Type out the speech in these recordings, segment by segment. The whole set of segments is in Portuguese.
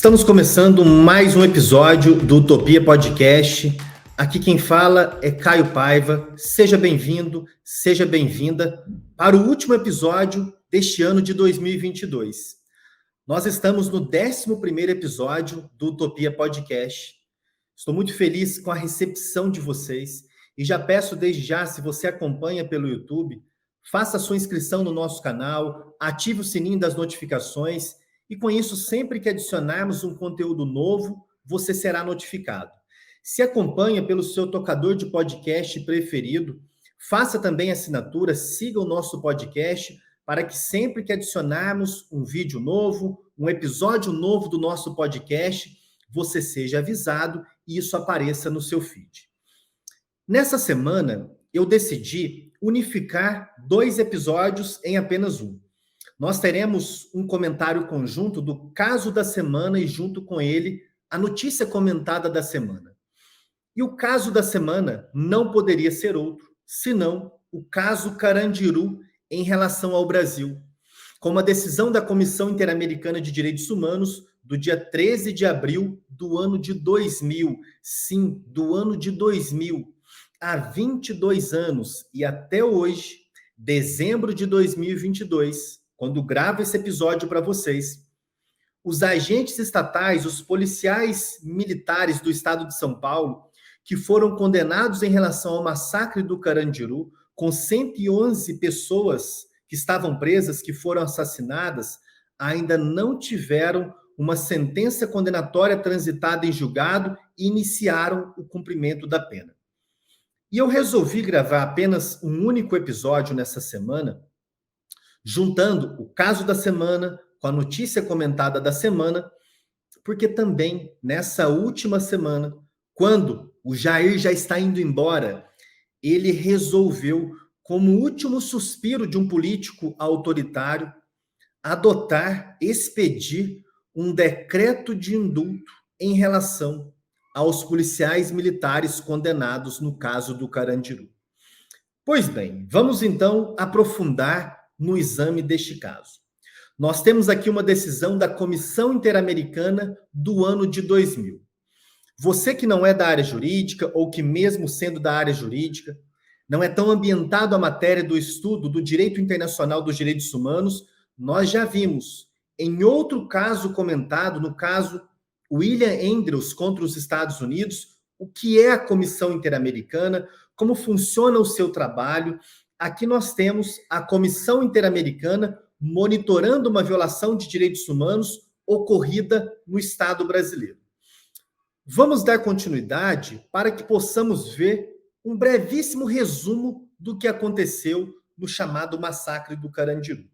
Estamos começando mais um episódio do Utopia Podcast. Aqui quem fala é Caio Paiva. Seja bem-vindo, seja bem-vinda para o último episódio deste ano de 2022. Nós estamos no 11º episódio do Utopia Podcast. Estou muito feliz com a recepção de vocês e já peço desde já, se você acompanha pelo YouTube, faça a sua inscrição no nosso canal, ative o sininho das notificações e com isso, sempre que adicionarmos um conteúdo novo, você será notificado. Se acompanha pelo seu tocador de podcast preferido, faça também assinatura, siga o nosso podcast para que sempre que adicionarmos um vídeo novo, um episódio novo do nosso podcast, você seja avisado e isso apareça no seu feed. Nessa semana, eu decidi unificar 2 episódios em apenas um. Nós teremos um comentário conjunto do caso da semana e, junto com ele, a notícia comentada da semana. E o caso da semana não poderia ser outro, senão o caso Carandiru em relação ao Brasil, com uma decisão da Comissão Interamericana de Direitos Humanos do dia 13 de abril do ano de 2000. Sim, do ano de 2000. Há 22 anos e até hoje, dezembro de 2022, quando gravo esse episódio para vocês, os agentes estatais, os policiais militares do estado de São Paulo, que foram condenados em relação ao massacre do Carandiru, com 111 pessoas que estavam presas, que foram assassinadas, ainda não tiveram uma sentença condenatória transitada em julgado e iniciaram o cumprimento da pena. E eu resolvi gravar apenas um único episódio nessa semana, juntando o caso da semana com a notícia comentada da semana, porque também nessa última semana, quando o Jair já está indo embora, ele resolveu, como último suspiro de um político autoritário, expedir um decreto de indulto em relação aos policiais militares condenados no caso do Carandiru. Pois bem, vamos então aprofundar no exame deste caso. Nós temos aqui uma decisão da Comissão Interamericana do ano de 2000. Você que não é da área jurídica, ou que mesmo sendo da área jurídica, não é tão ambientado à matéria do estudo do direito internacional dos direitos humanos, nós já vimos, em outro caso comentado, no caso William Andrews contra os Estados Unidos, o que é a Comissão Interamericana, como funciona o seu trabalho. Aqui nós temos a Comissão Interamericana monitorando uma violação de direitos humanos ocorrida no Estado brasileiro. Vamos dar continuidade para que possamos ver um brevíssimo resumo do que aconteceu no chamado massacre do Carandiru.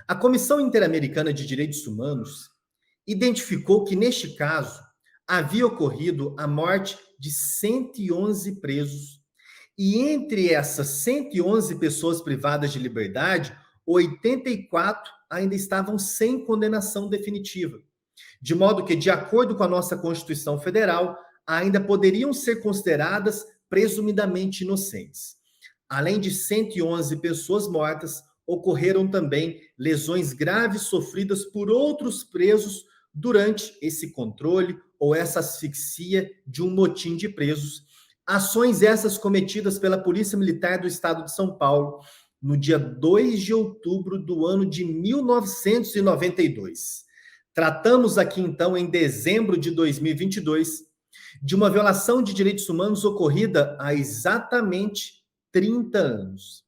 A Comissão Interamericana de Direitos Humanos identificou que, neste caso, havia ocorrido a morte de 111 presos. E entre essas 111 pessoas privadas de liberdade, 84 ainda estavam sem condenação definitiva. De modo que, de acordo com a nossa Constituição Federal, ainda poderiam ser consideradas presumidamente inocentes. Além de 111 pessoas mortas, ocorreram também lesões graves sofridas por outros presos durante esse controle ou essa asfixia de um motim de presos. Ações essas cometidas pela Polícia Militar do Estado de São Paulo no dia 2 de outubro do ano de 1992. Tratamos aqui, então, em dezembro de 2022, de uma violação de direitos humanos ocorrida há exatamente 30 anos.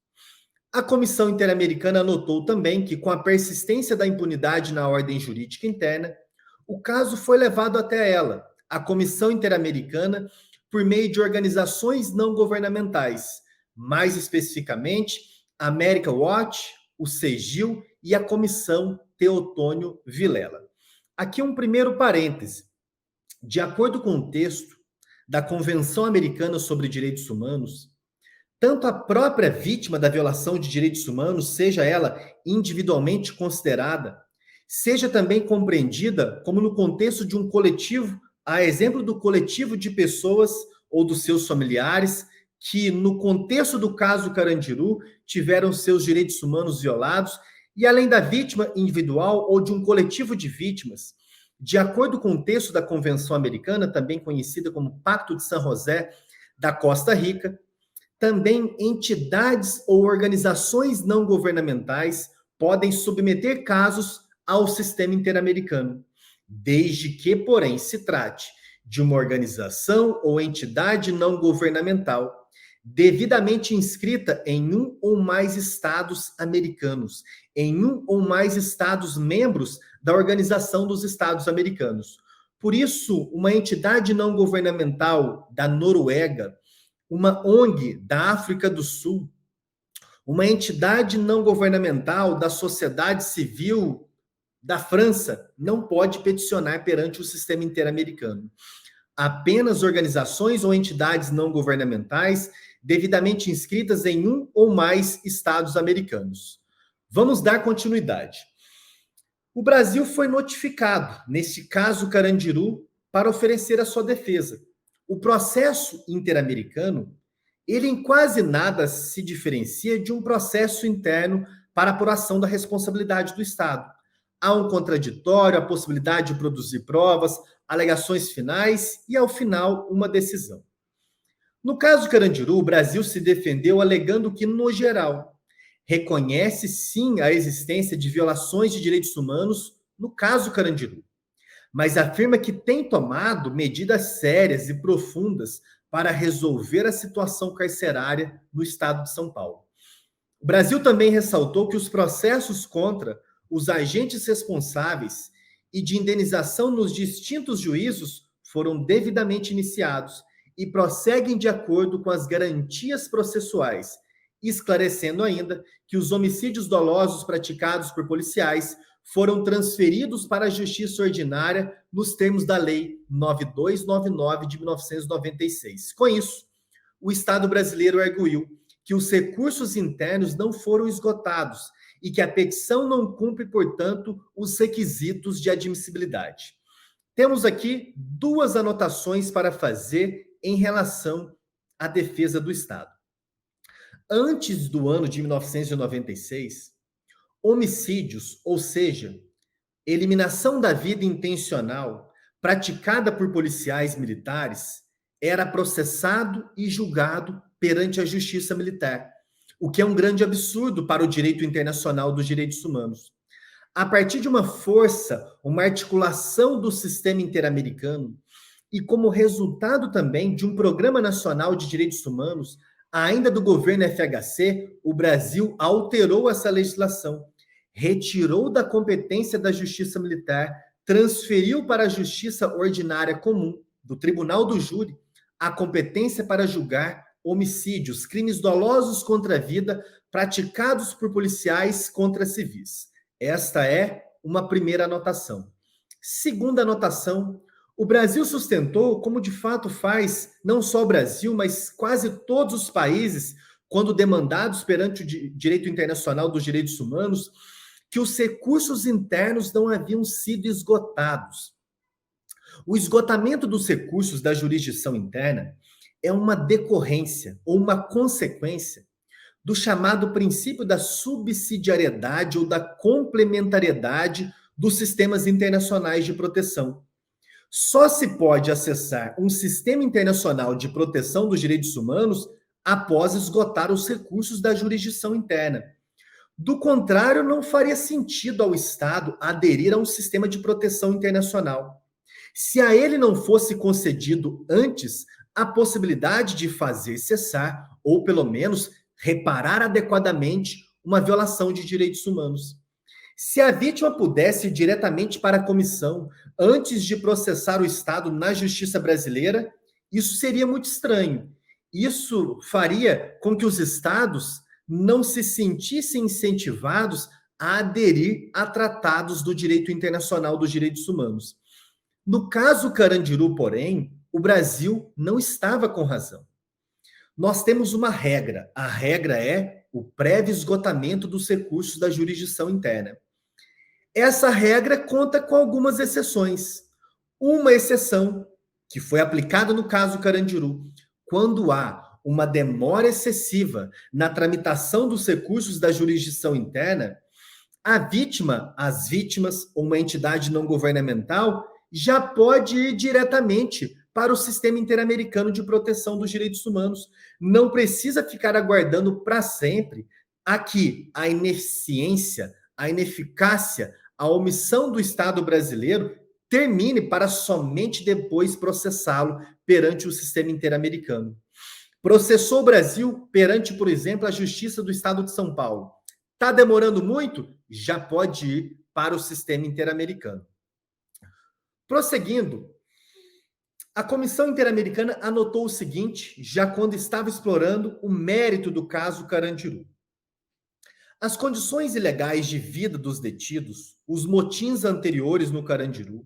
A Comissão Interamericana anotou também que, com a persistência da impunidade na ordem jurídica interna, o caso foi levado até ela, a Comissão Interamericana, por meio de organizações não governamentais, mais especificamente a America Watch, o CEGIL e a Comissão Teotônio Vilela. Aqui um primeiro parêntese. De acordo com o texto da Convenção Americana sobre Direitos Humanos, tanto a própria vítima da violação de direitos humanos, seja ela individualmente considerada, seja também compreendida como no contexto de um coletivo, a exemplo do coletivo de pessoas ou dos seus familiares que, no contexto do caso Carandiru, tiveram seus direitos humanos violados, e além da vítima individual ou de um coletivo de vítimas, de acordo com o texto da Convenção Americana, também conhecida como Pacto de San José da Costa Rica, também entidades ou organizações não governamentais podem submeter casos ao sistema interamericano, desde que, porém, se trate de uma organização ou entidade não governamental devidamente inscrita em um ou mais estados americanos, em um ou mais estados membros da Organização dos Estados Americanos. Por isso, uma entidade não governamental da Noruega, uma ONG da África do Sul, uma entidade não governamental da sociedade civil da França não pode peticionar perante o sistema interamericano. Apenas organizações ou entidades não governamentais devidamente inscritas em um ou mais estados americanos. Vamos dar continuidade. O Brasil foi notificado, neste caso Carandiru, para oferecer a sua defesa. O processo interamericano, ele em quase nada se diferencia de um processo interno para apuração da responsabilidade do Estado. Há um contraditório, a possibilidade de produzir provas, alegações finais e, ao final, uma decisão. No caso Carandiru, o Brasil se defendeu alegando que, no geral, reconhece sim a existência de violações de direitos humanos no caso Carandiru, mas afirma que tem tomado medidas sérias e profundas para resolver a situação carcerária no estado de São Paulo. O Brasil também ressaltou que os processos contra os agentes responsáveis e de indenização nos distintos juízos foram devidamente iniciados e prosseguem de acordo com as garantias processuais, esclarecendo ainda que os homicídios dolosos praticados por policiais foram transferidos para a Justiça Ordinária nos termos da Lei 9299 de 1996. Com isso, o Estado brasileiro arguiu que os recursos internos não foram esgotados e que a petição não cumpre, portanto, os requisitos de admissibilidade. Temos aqui duas anotações para fazer em relação à defesa do Estado. Antes do ano de 1996, homicídios, ou seja, eliminação da vida intencional praticada por policiais militares, era processado e julgado perante a justiça militar, o que é um grande absurdo para o direito internacional dos direitos humanos. A partir de uma força, uma articulação do sistema interamericano, e como resultado também de um Programa Nacional de Direitos Humanos, ainda do governo FHC, o Brasil alterou essa legislação, retirou da competência da Justiça Militar, transferiu para a Justiça Ordinária Comum, do Tribunal do Júri, a competência para julgar homicídios, crimes dolosos contra a vida praticados por policiais contra civis. Esta é uma primeira anotação. Segunda anotação, o Brasil sustentou, como de fato faz não só o Brasil, mas quase todos os países, quando demandados perante o direito internacional dos direitos humanos, que os recursos internos não haviam sido esgotados. O esgotamento dos recursos da jurisdição interna é uma decorrência ou uma consequência do chamado princípio da subsidiariedade ou da complementariedade dos sistemas internacionais de proteção. Só se pode acessar um sistema internacional de proteção dos direitos humanos após esgotar os recursos da jurisdição interna. Do contrário, não faria sentido ao Estado aderir a um sistema de proteção internacional. Se a ele não fosse concedido antes a possibilidade de fazer cessar, ou pelo menos reparar adequadamente, uma violação de direitos humanos. Se a vítima pudesse ir diretamente para a comissão antes de processar o Estado na justiça brasileira, isso seria muito estranho. Isso faria com que os Estados não se sentissem incentivados a aderir a tratados do direito internacional dos direitos humanos. No caso Carandiru, porém, o Brasil não estava com razão. Nós temos uma regra. A regra é o prévio esgotamento dos recursos da jurisdição interna. Essa regra conta com algumas exceções. Uma exceção, que foi aplicada no caso Carandiru, quando há uma demora excessiva na tramitação dos recursos da jurisdição interna, a vítima, as vítimas ou uma entidade não governamental já pode ir diretamente para o Sistema Interamericano de Proteção dos Direitos Humanos. Não precisa ficar aguardando para sempre aqui a ineficiência, a ineficácia, a omissão do Estado brasileiro termine para somente depois processá-lo perante o Sistema Interamericano. Processou o Brasil perante, por exemplo, a Justiça do Estado de São Paulo. Está demorando muito? Já pode ir para o Sistema Interamericano. Prosseguindo, a Comissão Interamericana anotou o seguinte, já quando estava explorando o mérito do caso Carandiru. As condições ilegais de vida dos detidos, os motins anteriores no Carandiru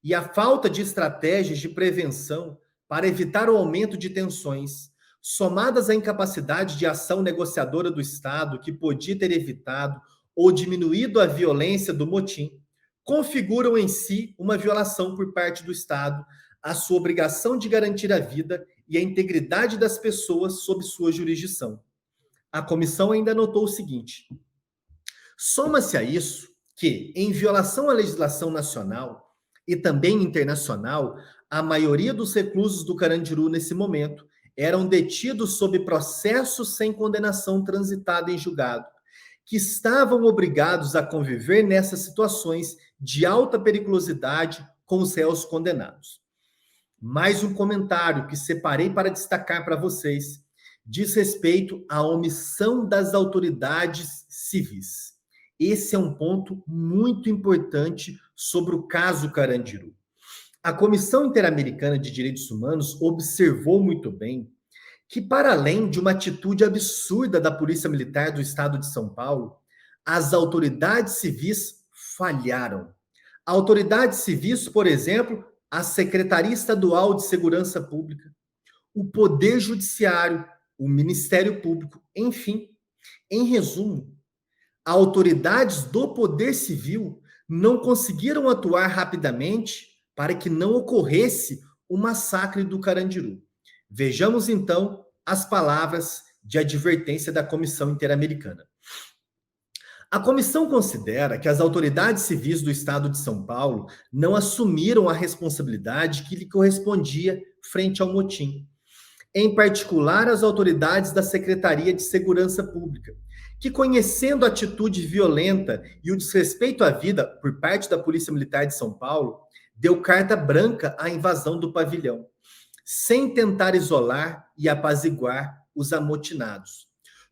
e a falta de estratégias de prevenção para evitar o aumento de tensões, somadas à incapacidade de ação negociadora do Estado, que podia ter evitado ou diminuído a violência do motim, configuram em si uma violação por parte do Estado à sua obrigação de garantir a vida e a integridade das pessoas sob sua jurisdição. A comissão ainda anotou o seguinte: soma-se a isso que, em violação à legislação nacional e também internacional, a maioria dos reclusos do Carandiru nesse momento eram detidos sob processo sem condenação transitada em julgado, que estavam obrigados a conviver nessas situações de alta periculosidade com os réus condenados. Mais um comentário que separei para destacar para vocês diz respeito à omissão das autoridades civis. Esse é um ponto muito importante sobre o caso Carandiru. A Comissão Interamericana de Direitos Humanos observou muito bem que, para além de uma atitude absurda da Polícia Militar do Estado de São Paulo, as autoridades civis falharam. Autoridades civis, por exemplo, a Secretaria Estadual de Segurança Pública, o Poder Judiciário, o Ministério Público, enfim. Em resumo, autoridades do Poder Civil não conseguiram atuar rapidamente para que não ocorresse o massacre do Carandiru. Vejamos, então, as palavras de advertência da Comissão Interamericana. A comissão considera que as autoridades civis do Estado de São Paulo não assumiram a responsabilidade que lhe correspondia frente ao motim. Em particular, as autoridades da Secretaria de Segurança Pública, que, conhecendo a atitude violenta e o desrespeito à vida por parte da Polícia Militar de São Paulo, deu carta branca à invasão do pavilhão, sem tentar isolar e apaziguar os amotinados.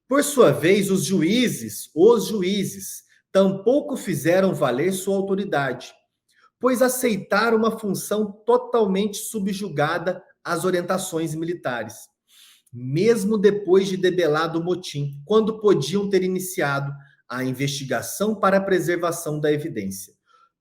Por sua vez, os juízes, tampouco fizeram valer sua autoridade, pois aceitaram uma função totalmente subjugada às orientações militares, mesmo depois de debelado o motim, quando podiam ter iniciado a investigação para a preservação da evidência.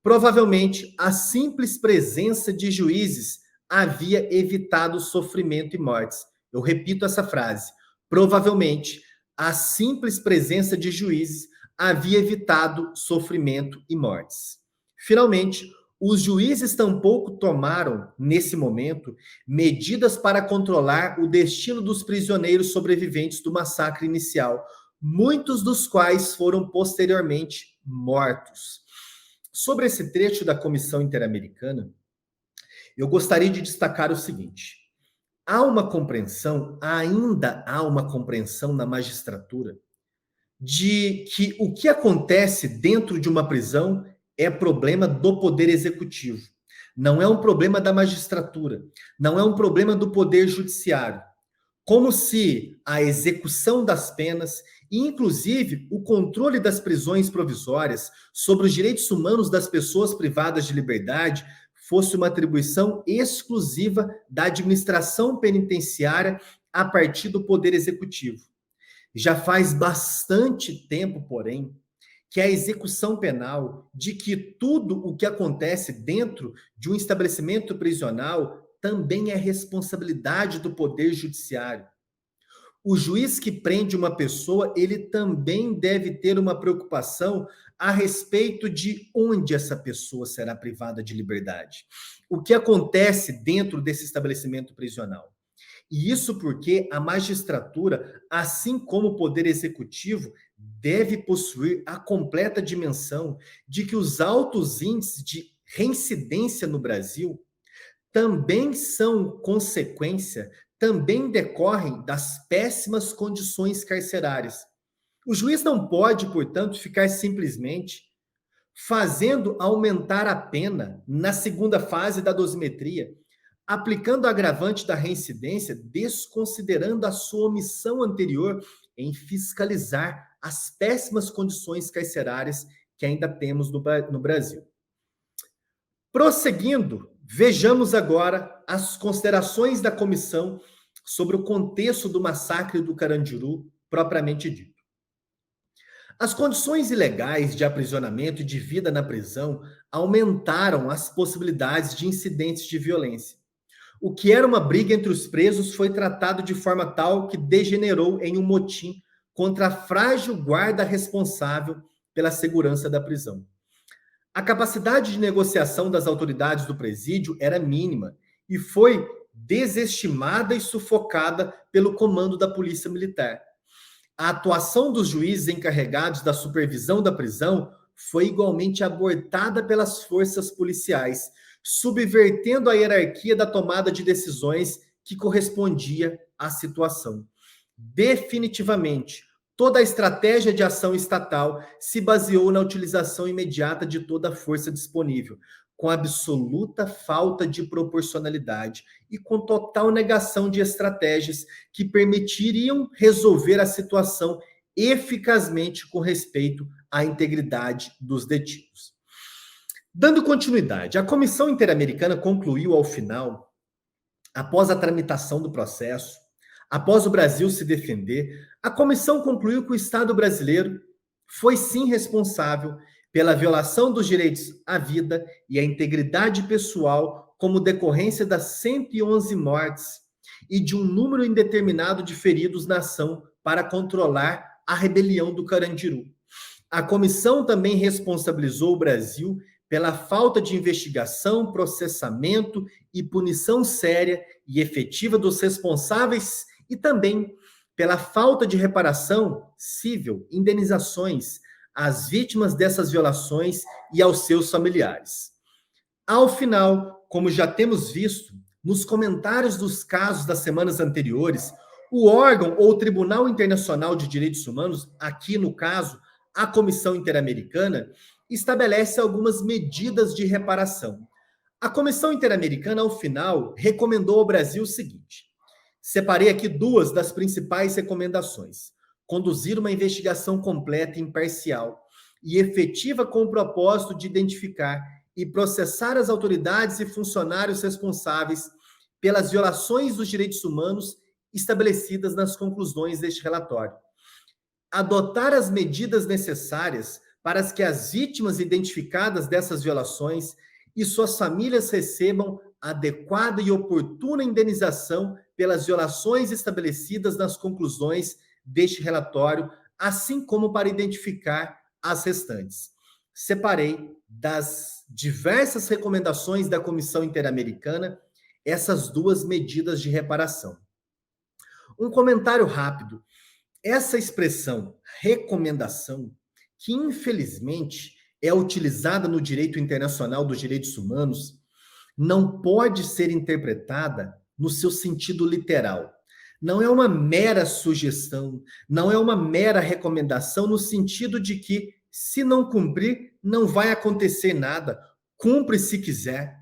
Provavelmente, a simples presença de juízes havia evitado sofrimento e mortes. Eu repito essa frase. Provavelmente, a simples presença de juízes havia evitado sofrimento e mortes. Finalmente, os juízes tampouco tomaram, nesse momento, medidas para controlar o destino dos prisioneiros sobreviventes do massacre inicial, muitos dos quais foram posteriormente mortos. Sobre esse trecho da Comissão Interamericana, eu gostaria de destacar o seguinte: ainda há uma compreensão na magistratura de que o que acontece dentro de uma prisão é problema do Poder Executivo. Não é um problema da magistratura, não é um problema do Poder Judiciário. Como se a execução das penas e, inclusive, o controle das prisões provisórias sobre os direitos humanos das pessoas privadas de liberdade fosse uma atribuição exclusiva da administração penitenciária a partir do Poder Executivo. Já faz bastante tempo, porém, que a execução penal, de que tudo o que acontece dentro de um estabelecimento prisional também é responsabilidade do Poder Judiciário. O juiz que prende uma pessoa, ele também deve ter uma preocupação a respeito de onde essa pessoa será privada de liberdade. O que acontece dentro desse estabelecimento prisional. E isso porque a magistratura, assim como o Poder Executivo, deve possuir a completa dimensão de que os altos índices de reincidência no Brasil, também são consequência, também decorrem das péssimas condições carcerárias. O juiz não pode, portanto, ficar simplesmente fazendo aumentar a pena na segunda fase da dosimetria, aplicando o agravante da reincidência, desconsiderando a sua omissão anterior em fiscalizar as péssimas condições carcerárias que ainda temos no Brasil. Prosseguindo, vejamos agora as considerações da comissão sobre o contexto do massacre do Carandiru, propriamente dito. As condições ilegais de aprisionamento e de vida na prisão aumentaram as possibilidades de incidentes de violência. O que era uma briga entre os presos foi tratado de forma tal que degenerou em um motim contra a frágil guarda responsável pela segurança da prisão. A capacidade de negociação das autoridades do presídio era mínima e foi desestimada e sufocada pelo comando da Polícia Militar. A atuação dos juízes encarregados da supervisão da prisão foi igualmente abortada pelas forças policiais, subvertendo a hierarquia da tomada de decisões que correspondia à situação. Definitivamente, toda a estratégia de ação estatal se baseou na utilização imediata de toda a força disponível, com absoluta falta de proporcionalidade e com total negação de estratégias que permitiriam resolver a situação eficazmente com respeito à integridade dos detidos. Dando continuidade, a Comissão Interamericana concluiu ao final, após a tramitação do processo, após o Brasil se defender, a comissão concluiu que o Estado brasileiro foi sim responsável pela violação dos direitos à vida e à integridade pessoal como decorrência das 111 mortes e de um número indeterminado de feridos na ação para controlar a rebelião do Carandiru. A comissão também responsabilizou o Brasil pela falta de investigação, processamento e punição séria e efetiva dos responsáveis e também pela falta de reparação civil, indenizações às vítimas dessas violações e aos seus familiares. Ao final, como já temos visto, nos comentários dos casos das semanas anteriores, o órgão ou Tribunal Internacional de Direitos Humanos, aqui no caso, a Comissão Interamericana, estabelece algumas medidas de reparação. A Comissão Interamericana, ao final, recomendou ao Brasil o seguinte: separei aqui duas das principais recomendações. Conduzir uma investigação completa, imparcial e efetiva com o propósito de identificar e processar as autoridades e funcionários responsáveis pelas violações dos direitos humanos estabelecidas nas conclusões deste relatório. Adotar as medidas necessárias para que as vítimas identificadas dessas violações e suas famílias recebam adequada e oportuna indenização pelas violações estabelecidas nas conclusões deste relatório, assim como para identificar as restantes. Separei das diversas recomendações da Comissão Interamericana essas duas medidas de reparação. Um comentário rápido. Essa expressão recomendação, que infelizmente é utilizada no direito internacional dos direitos humanos, não pode ser interpretada no seu sentido literal. Não é uma mera sugestão, não é uma mera recomendação no sentido de que, se não cumprir, não vai acontecer nada. Cumpre se quiser.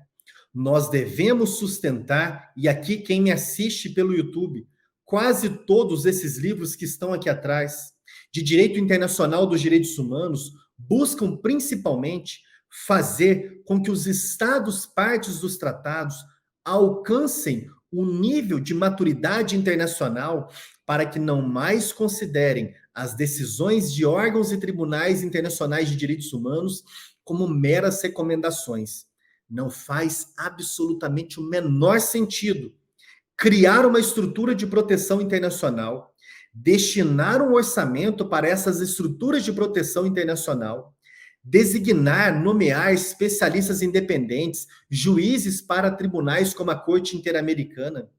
Nós devemos sustentar, e aqui quem me assiste pelo YouTube, quase todos esses livros que estão aqui atrás, de direito internacional dos direitos humanos, buscam principalmente fazer com que os estados partes dos tratados alcancem um nível de maturidade internacional para que não mais considerem as decisões de órgãos e tribunais internacionais de direitos humanos como meras recomendações. Não faz absolutamente o menor sentido criar uma estrutura de proteção internacional, destinar um orçamento para essas estruturas de proteção internacional, designar, nomear especialistas independentes, juízes para tribunais como a Corte Interamericana,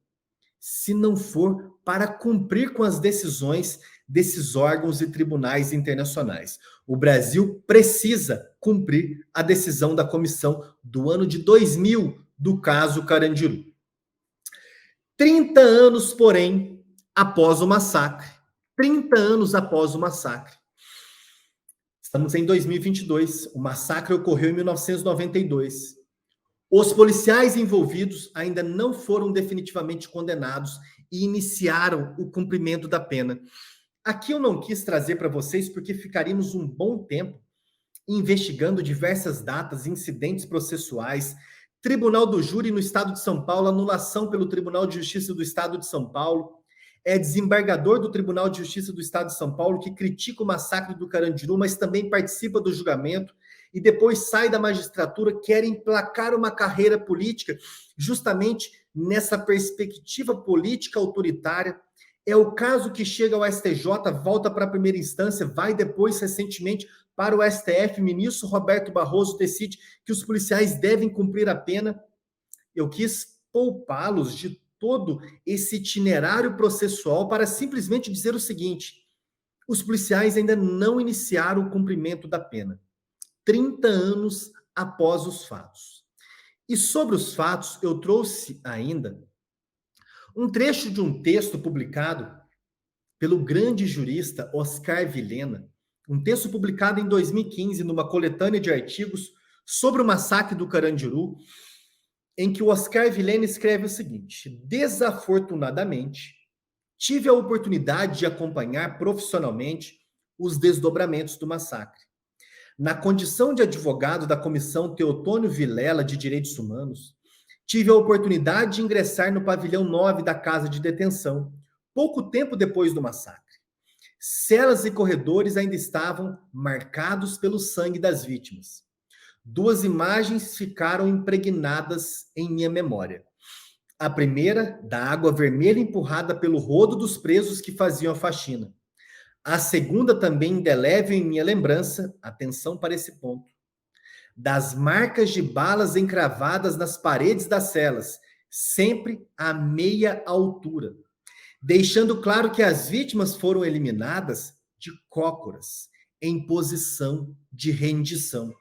se não for para cumprir com as decisões desses órgãos e tribunais internacionais. O Brasil precisa cumprir a decisão da comissão do ano de 2000 do caso Carandiru. 30 anos, porém, após o massacre, 30 anos após o massacre, estamos em 2022, o massacre ocorreu em 1992. Os policiais envolvidos ainda não foram definitivamente condenados e iniciaram o cumprimento da pena. Aqui eu não quis trazer para vocês porque ficaríamos um bom tempo investigando diversas datas, incidentes processuais, Tribunal do Júri no Estado de São Paulo, anulação pelo Tribunal de Justiça do Estado de São Paulo, desembargador do Tribunal de Justiça do Estado de São Paulo que critica o massacre do Carandiru, mas também participa do julgamento e depois sai da magistratura, quer emplacar uma carreira política justamente nessa perspectiva política autoritária. É o caso que chega ao STJ, volta para a primeira instância, vai depois, recentemente, para o STF. Ministro Roberto Barroso decide que os policiais devem cumprir a pena. Eu quis poupá-los de todo esse itinerário processual para simplesmente dizer o seguinte: os policiais ainda não iniciaram o cumprimento da pena. 30 anos após os fatos. E sobre os fatos, eu trouxe ainda um trecho de um texto publicado pelo grande jurista Oscar Vilhena, um texto publicado em 2015 numa coletânea de artigos sobre o massacre do Carandiru, em que o Oscar Vilhena escreve o seguinte: desafortunadamente, tive a oportunidade de acompanhar profissionalmente os desdobramentos do massacre. Na condição de advogado da Comissão Teotônio Vilela de Direitos Humanos, tive a oportunidade de ingressar no pavilhão 9 da casa de detenção, pouco tempo depois do massacre. Celas e corredores ainda estavam marcados pelo sangue das vítimas. 2 imagens ficaram impregnadas em minha memória. A primeira, da água vermelha empurrada pelo rodo dos presos que faziam a faxina. A segunda, também indelével em minha lembrança, atenção para esse ponto, das marcas de balas encravadas nas paredes das celas, sempre à meia altura, deixando claro que as vítimas foram eliminadas de cócoras, em posição de rendição.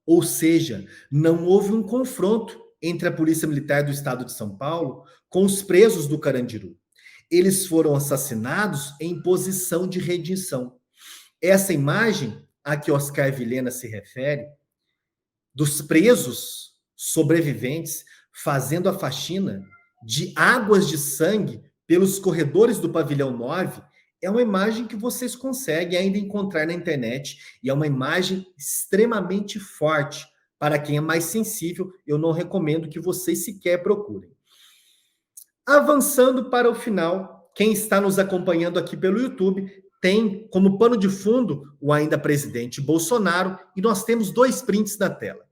Ou seja, não houve um confronto entre a Polícia Militar do Estado de São Paulo com os presos do Carandiru. Eles foram assassinados em posição de rendição. Essa imagem a que Oscar Vilhena se refere, dos presos sobreviventes fazendo a faxina de águas de sangue pelos corredores do pavilhão 9, é uma imagem que vocês conseguem ainda encontrar na internet e é uma imagem extremamente forte. Para quem é mais sensível, eu não recomendo que vocês sequer procurem. Avançando para o final, quem está nos acompanhando aqui pelo YouTube tem como pano de fundo o ainda presidente Bolsonaro e nós temos 2 prints na tela.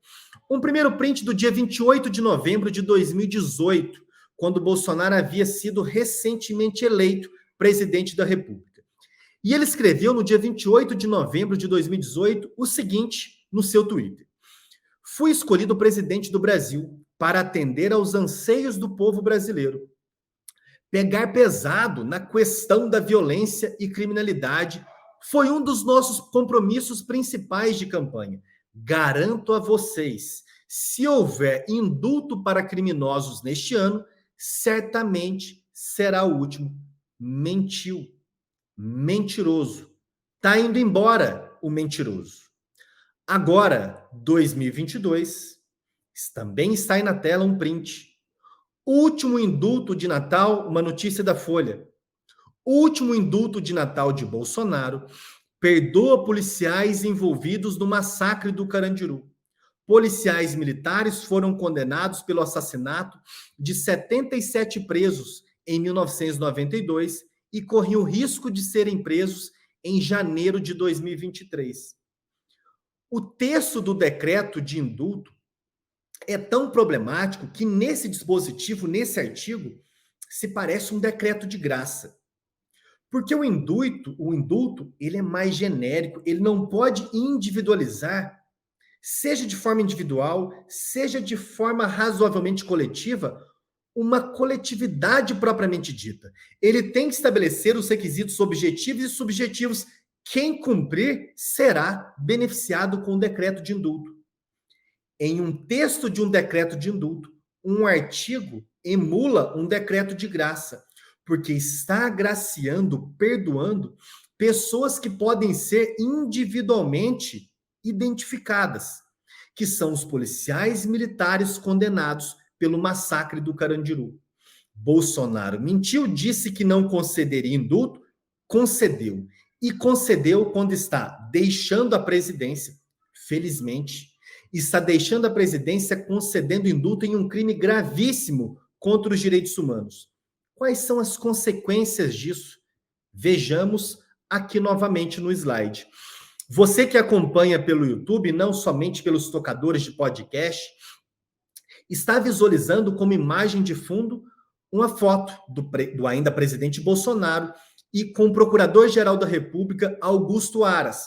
Um primeiro print do dia 28 de novembro de 2018, quando Bolsonaro havia sido recentemente eleito presidente da República. E ele escreveu no dia 28 de novembro de 2018 o seguinte no seu Twitter: fui escolhido presidente do Brasil para atender aos anseios do povo brasileiro. Pegar pesado na questão da violência e criminalidade foi um dos nossos compromissos principais de campanha. Garanto a vocês, se houver indulto para criminosos neste ano, certamente será o último. Mentiu. Mentiroso. Tá indo embora o mentiroso. Agora, 2022, também está aí na tela um print. Último indulto de Natal, uma notícia da Folha. Último indulto de Natal de Bolsonaro perdoa policiais envolvidos no massacre do Carandiru. Policiais militares foram condenados pelo assassinato de 77 presos em 1992 e corriam o risco de serem presos em janeiro de 2023. O texto do decreto de indulto é tão problemático que nesse dispositivo, nesse artigo, se parece um decreto de graça. Porque o indulto, ele é mais genérico, ele não pode individualizar, seja de forma individual, seja de forma razoavelmente coletiva, uma coletividade propriamente dita. Ele tem que estabelecer os requisitos objetivos e subjetivos. Quem cumprir será beneficiado com o decreto de indulto. Em um texto de um decreto de indulto, um artigo emula um decreto de graça, porque está agraciando, perdoando pessoas que podem ser individualmente identificadas, que são os policiais militares condenados pelo massacre do Carandiru. Bolsonaro mentiu, disse que não concederia indulto, concedeu. E concedeu quando está deixando a presidência, felizmente, está deixando a presidência concedendo indulto em um crime gravíssimo contra os direitos humanos. Quais são as consequências disso? Vejamos aqui novamente no slide. Você que acompanha pelo YouTube, não somente pelos tocadores de podcast, está visualizando como imagem de fundo uma foto do ainda presidente Bolsonaro e com o Procurador-Geral da República, Augusto Aras.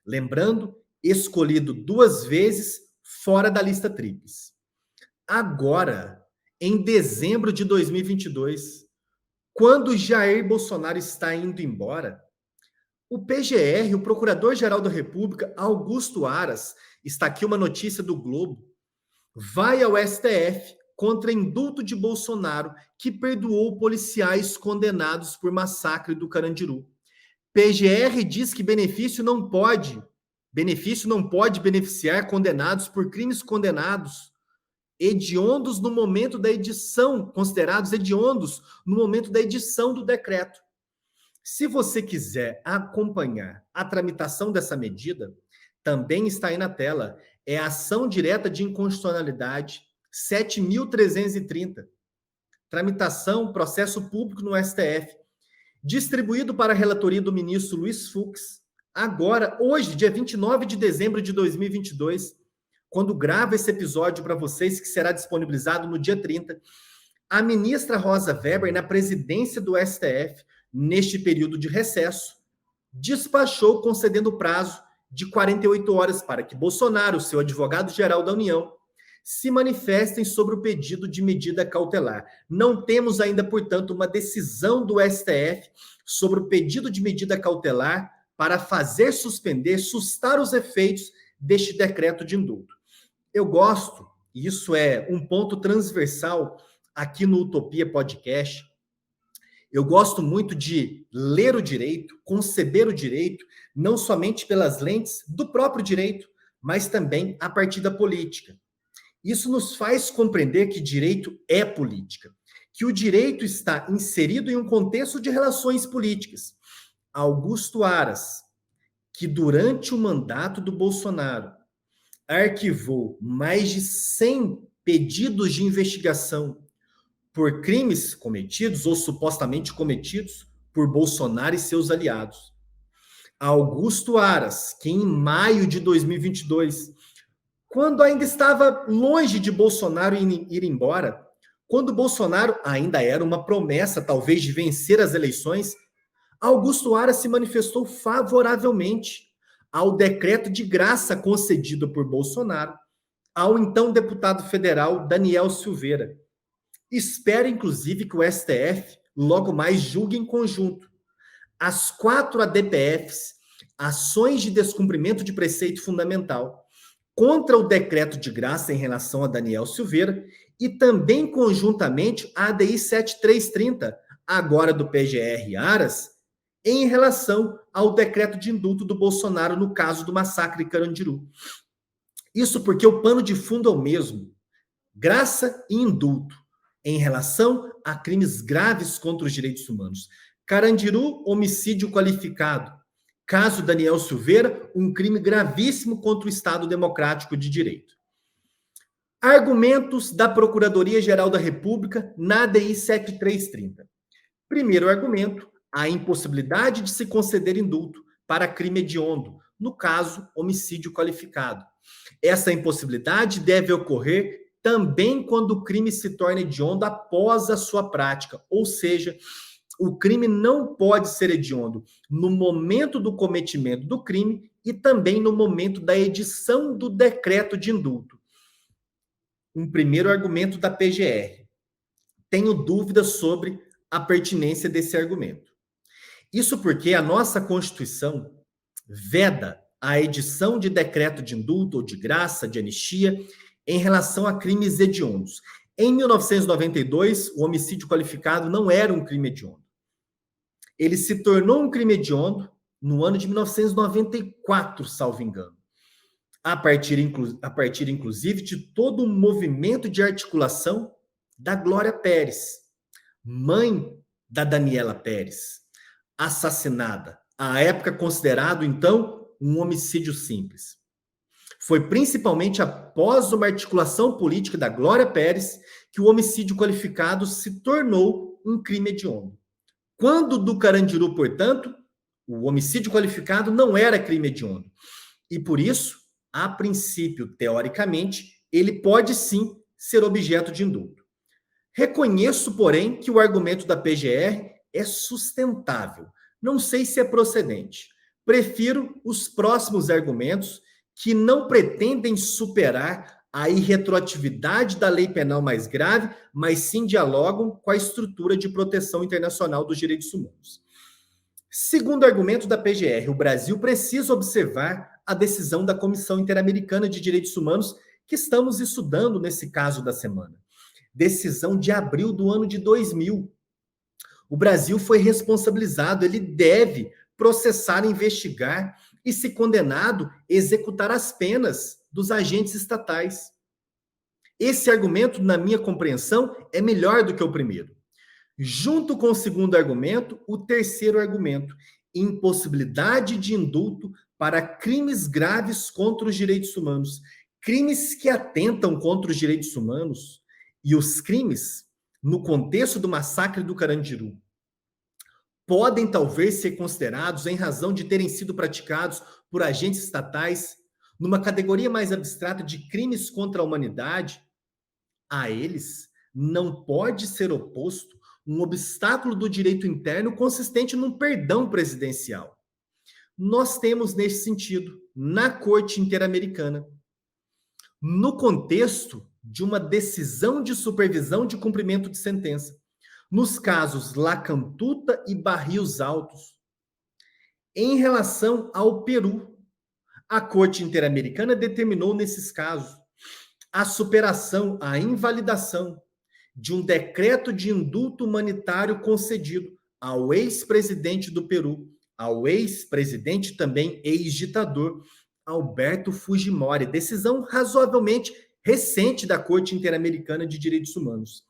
Lembrando, escolhido 2 vezes fora da lista tríplice. Agora, em dezembro de 2022, quando Jair Bolsonaro está indo embora, o PGR, o Procurador-Geral da República, Augusto Aras, está aqui uma notícia do Globo, vai ao STF contra indulto de Bolsonaro, que perdoou policiais condenados por massacre do Carandiru. PGR diz que benefício não pode beneficiar condenados por crimes condenados, hediondos no momento da edição, considerados hediondos no momento da edição do decreto. Se você quiser acompanhar a tramitação dessa medida, também está aí na tela. É a ação direta de inconstitucionalidade 7.330. Tramitação, processo público no STF. Distribuído para a relatoria do ministro Luiz Fux. Agora, hoje, dia 29 de dezembro de 2022, quando gravo esse episódio para vocês, que será disponibilizado no dia 30, a ministra Rosa Weber, na presidência do STF, neste período de recesso, despachou concedendo prazo de 48 horas para que Bolsonaro, seu advogado-geral da União, se manifestem sobre o pedido de medida cautelar. Não temos ainda, portanto, uma decisão do STF sobre o pedido de medida cautelar para fazer suspender, sustar os efeitos deste decreto de indulto. Eu gosto, e isso é um ponto transversal aqui no Utopia Podcast, eu gosto muito de ler o direito, conceber o direito, não somente pelas lentes do próprio direito, mas também a partir da política. Isso nos faz compreender que direito é política, que o direito está inserido em um contexto de relações políticas. Augusto Aras, que durante o mandato do Bolsonaro arquivou mais de 100 pedidos de investigação por crimes cometidos ou supostamente cometidos por Bolsonaro e seus aliados. Augusto Aras, que em maio de 2022, quando ainda estava longe de Bolsonaro ir embora, quando Bolsonaro ainda era uma promessa, talvez, de vencer as eleições, Augusto Aras se manifestou favoravelmente ao decreto de graça concedido por Bolsonaro ao então deputado federal Daniel Silveira. Espera, inclusive, que o STF logo mais julgue em conjunto as 4 ADPFs, ações de descumprimento de preceito fundamental, contra o decreto de graça em relação a Daniel Silveira e também conjuntamente a ADI 7330, agora do PGR Aras, em relação ao decreto de indulto do Bolsonaro no caso do massacre Carandiru. Isso porque o pano de fundo é o mesmo, graça e indulto, em relação a crimes graves contra os direitos humanos. Carandiru, homicídio qualificado. Caso Daniel Silveira, um crime gravíssimo contra o Estado Democrático de Direito. Argumentos da Procuradoria-Geral da República na ADI 7330. Primeiro argumento, a impossibilidade de se conceder indulto para crime hediondo, no caso, homicídio qualificado. Essa impossibilidade deve ocorrer também quando o crime se torna hediondo após a sua prática, ou seja, o crime não pode ser hediondo no momento do cometimento do crime e também no momento da edição do decreto de indulto. Um primeiro argumento da PGR. tenho dúvidas sobre a pertinência desse argumento. Isso porque a nossa Constituição veda a edição de decreto de indulto ou de graça, de anistia, em relação a crimes hediondos. Em 1992, o homicídio qualificado não era um crime hediondo. Ele se tornou um crime hediondo no ano de 1994, salvo engano. A partir, inclusive, de todo um movimento de articulação da Glória Pérez, mãe da Daniela Pérez, assassinada, à época considerado, então, um homicídio simples. Foi principalmente após uma articulação política da Glória Pérez que o homicídio qualificado se tornou um crime hediondo. Quando do Carandiru, portanto, o homicídio qualificado não era crime hediondo. E por isso, a princípio, teoricamente, ele pode sim ser objeto de indulto. Reconheço, porém, que o argumento da PGR é sustentável. Não sei se é procedente. Prefiro os próximos argumentos que não pretendem superar a irretroatividade da lei penal mais grave, mas sim dialogam com a estrutura de proteção internacional dos direitos humanos. Segundo argumento da PGR, o Brasil precisa observar a decisão da Comissão Interamericana de Direitos Humanos que estamos estudando nesse caso da semana. Decisão de abril do ano de 2000. O Brasil foi responsabilizado, ele deve processar, investigar e, se condenado, executar as penas dos agentes estatais. Esse argumento, na minha compreensão, é melhor do que o primeiro. Junto com o segundo argumento, o terceiro argumento, impossibilidade de indulto para crimes graves contra os direitos humanos, crimes que atentam contra os direitos humanos e os crimes, no contexto do massacre do Carandiru, podem talvez ser considerados, em razão de terem sido praticados por agentes estatais, numa categoria mais abstrata de crimes contra a humanidade. A eles não pode ser oposto um obstáculo do direito interno consistente num perdão presidencial. Nós temos, nesse sentido, na Corte Interamericana, no contexto de uma decisão de supervisão de cumprimento de sentença, nos casos Lacantuta e Barrios Altos. Em relação ao Peru, a Corte Interamericana determinou, nesses casos, a superação, a invalidação de um decreto de indulto humanitário concedido ao ex-presidente do Peru, ao ex-presidente também ex-ditador, Alberto Fujimori. Decisão razoavelmente recente da Corte Interamericana de Direitos Humanos.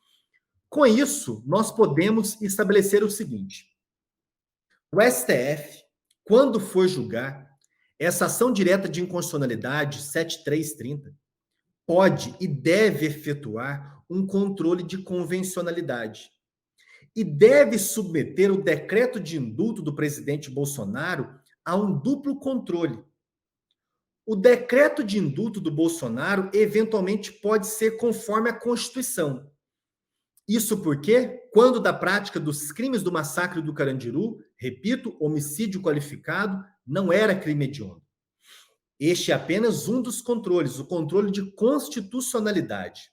Com isso, nós podemos estabelecer o seguinte: o STF, quando for julgar essa ação direta de inconstitucionalidade 7330, pode e deve efetuar um controle de convencionalidade e deve submeter o decreto de indulto do presidente Bolsonaro a um duplo controle. O decreto de indulto do Bolsonaro eventualmente pode ser conforme a Constituição. Isso porque, quando da prática dos crimes do massacre do Carandiru, repito, homicídio qualificado, não era crime hediondo. Este é apenas um dos controles, o controle de constitucionalidade.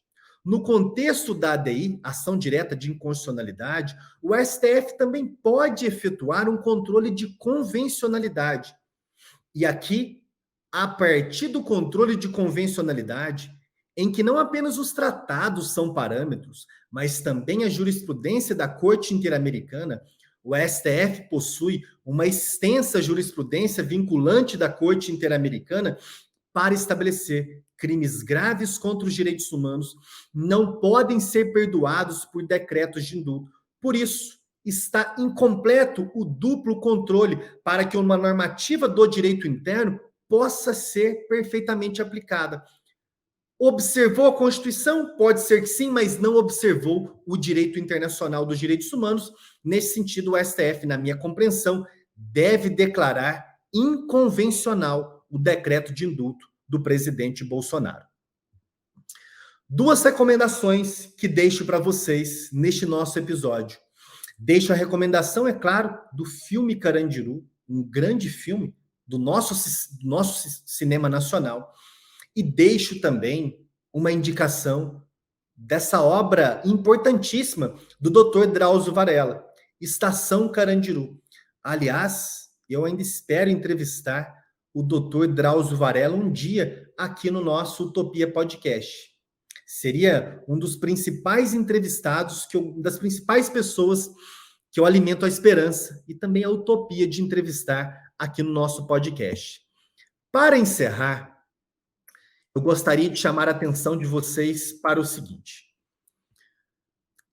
No contexto da ADI, ação direta de inconstitucionalidade, o STF também pode efetuar um controle de convencionalidade. E aqui, a partir do controle de convencionalidade, em que não apenas os tratados são parâmetros, mas também a jurisprudência da Corte Interamericana, o STF possui uma extensa jurisprudência vinculante da Corte Interamericana para estabelecer crimes graves contra os direitos humanos não podem ser perdoados por decretos de indulto. Por isso, está incompleto o duplo controle para que uma normativa do direito interno possa ser perfeitamente aplicada. Observou a Constituição? Pode ser que sim, mas não observou o direito internacional dos direitos humanos. Nesse sentido, o STF, na minha compreensão, deve declarar inconvencional o decreto de indulto do presidente Bolsonaro. Duas recomendações que deixo para vocês neste nosso episódio. Deixo a recomendação, é claro, do filme Carandiru, um grande filme do nosso cinema nacional. E deixo também uma indicação dessa obra importantíssima do Dr. Drauzio Varela, Estação Carandiru. Aliás, eu ainda espero entrevistar o Dr. Drauzio Varela um dia aqui no nosso Utopia Podcast. Seria um dos principais entrevistados, das principais pessoas que eu alimento a esperança e também a utopia de entrevistar aqui no nosso podcast. Para encerrar, eu gostaria de chamar a atenção de vocês para o seguinte.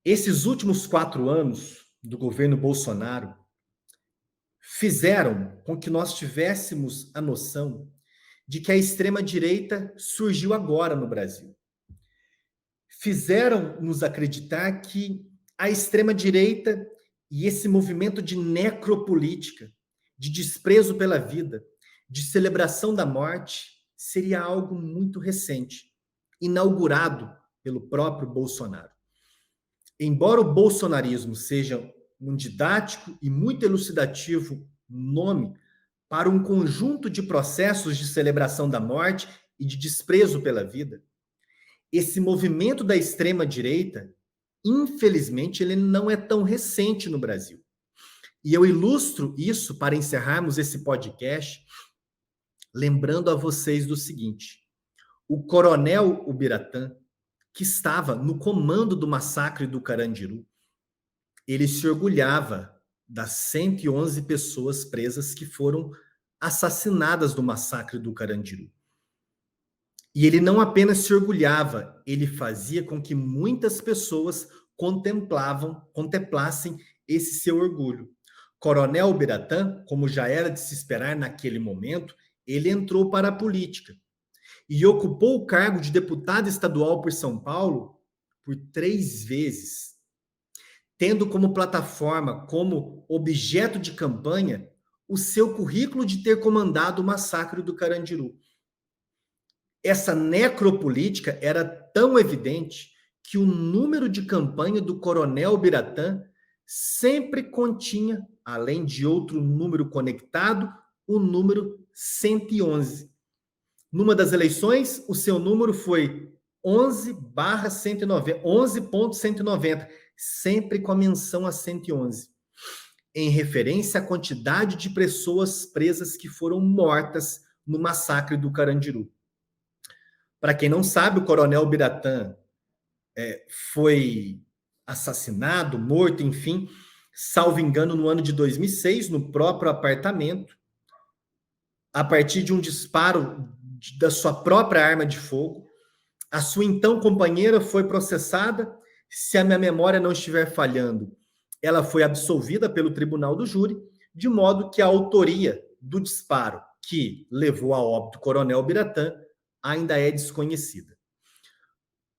Esses últimos 4 anos do governo Bolsonaro fizeram com que nós tivéssemos a noção de que a extrema-direita surgiu agora no Brasil. Fizeram nos acreditar que a extrema-direita e esse movimento de necropolítica, de desprezo pela vida, de celebração da morte, seria algo muito recente, inaugurado pelo próprio Bolsonaro. Embora o bolsonarismo seja um didático e muito elucidativo nome para um conjunto de processos de celebração da morte e de desprezo pela vida, esse movimento da extrema-direita, infelizmente, ele não é tão recente no Brasil. E eu ilustro isso para encerrarmos esse podcast, lembrando a vocês do seguinte: o coronel Ubiratã, que estava no comando do massacre do Carandiru, ele se orgulhava das 111 pessoas presas que foram assassinadas no massacre do Carandiru. E ele não apenas se orgulhava, ele fazia com que muitas pessoas contemplassem esse seu orgulho. Coronel Ubiratã, como já era de se esperar naquele momento, ele entrou para a política e ocupou o cargo de deputado estadual por São Paulo por 3 vezes, tendo como plataforma, como objeto de campanha, o seu currículo de ter comandado o massacre do Carandiru. Essa necropolítica era tão evidente que o número de campanha do coronel Ubiratã sempre continha, além de outro número conectado, o número 111. Numa das eleições, o seu número foi 11/190, 11.190, sempre com a menção a 111, em referência à quantidade de pessoas presas que foram mortas no massacre do Carandiru. Para quem não sabe, o coronel Ubiratã foi assassinado, morto, enfim, salvo engano, no ano de 2006, no próprio apartamento, a partir de um disparo da sua própria arma de fogo. A sua então companheira foi processada, se a minha memória não estiver falhando, ela foi absolvida pelo tribunal do júri, de modo que a autoria do disparo que levou a óbito o coronel Ubiratã ainda é desconhecida.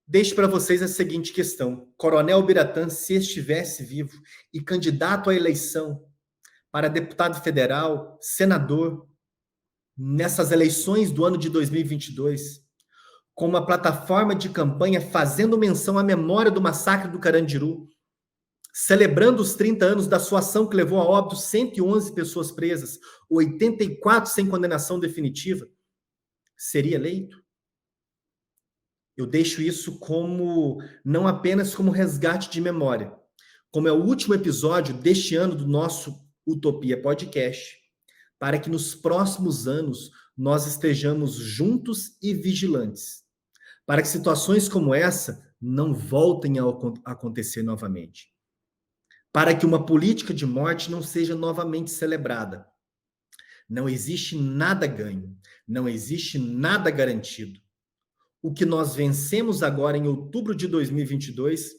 Deixo para vocês a seguinte questão: coronel Ubiratã, se estivesse vivo e candidato à eleição para deputado federal, senador, nessas eleições do ano de 2022, com uma plataforma de campanha fazendo menção à memória do massacre do Carandiru, celebrando os 30 anos da sua ação que levou a óbito 111 pessoas presas, 84 sem condenação definitiva, seria eleito? Eu deixo isso como, não apenas como resgate de memória, como é o último episódio deste ano do nosso Utopia Podcast, para que nos próximos anos nós estejamos juntos e vigilantes, para que situações como essa não voltem a acontecer novamente, para que uma política de morte não seja novamente celebrada. Não existe nada ganho, não existe nada garantido. O que nós vencemos agora em outubro de 2022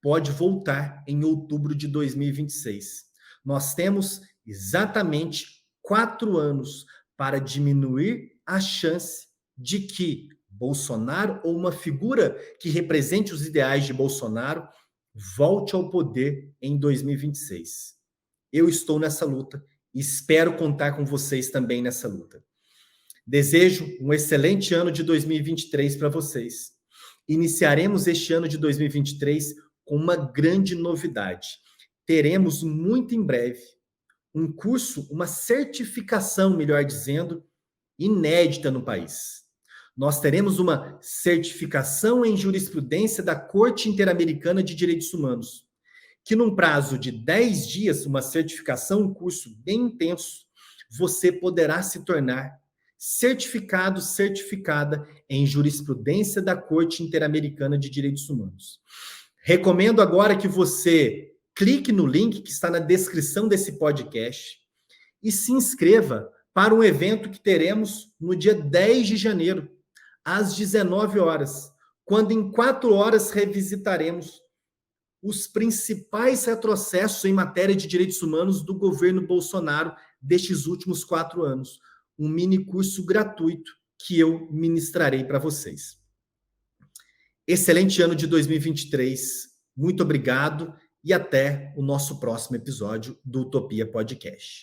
pode voltar em outubro de 2026. Nós temos exatamente 4 anos para diminuir a chance de que Bolsonaro ou uma figura que represente os ideais de Bolsonaro volte ao poder em 2026. Eu estou nessa luta e espero contar com vocês também nessa luta. Desejo um excelente ano de 2023 para vocês. Iniciaremos este ano de 2023 com uma grande novidade. Teremos muito em breve um curso, uma certificação, melhor dizendo, inédita no país. Nós teremos uma certificação em jurisprudência da Corte Interamericana de Direitos Humanos, que num prazo de 10 dias, uma certificação, um curso bem intenso, você poderá se tornar certificado, certificada em jurisprudência da Corte Interamericana de Direitos Humanos. Recomendo agora que você clique no link que está na descrição desse podcast e se inscreva para um evento que teremos no dia 10 de janeiro, às 19 horas, quando em 4 horas revisitaremos os principais retrocessos em matéria de direitos humanos do governo Bolsonaro destes últimos 4 anos. Um mini curso gratuito que eu ministrarei para vocês. Excelente ano de 2023. Muito obrigado e até o nosso próximo episódio do Utopia Podcast.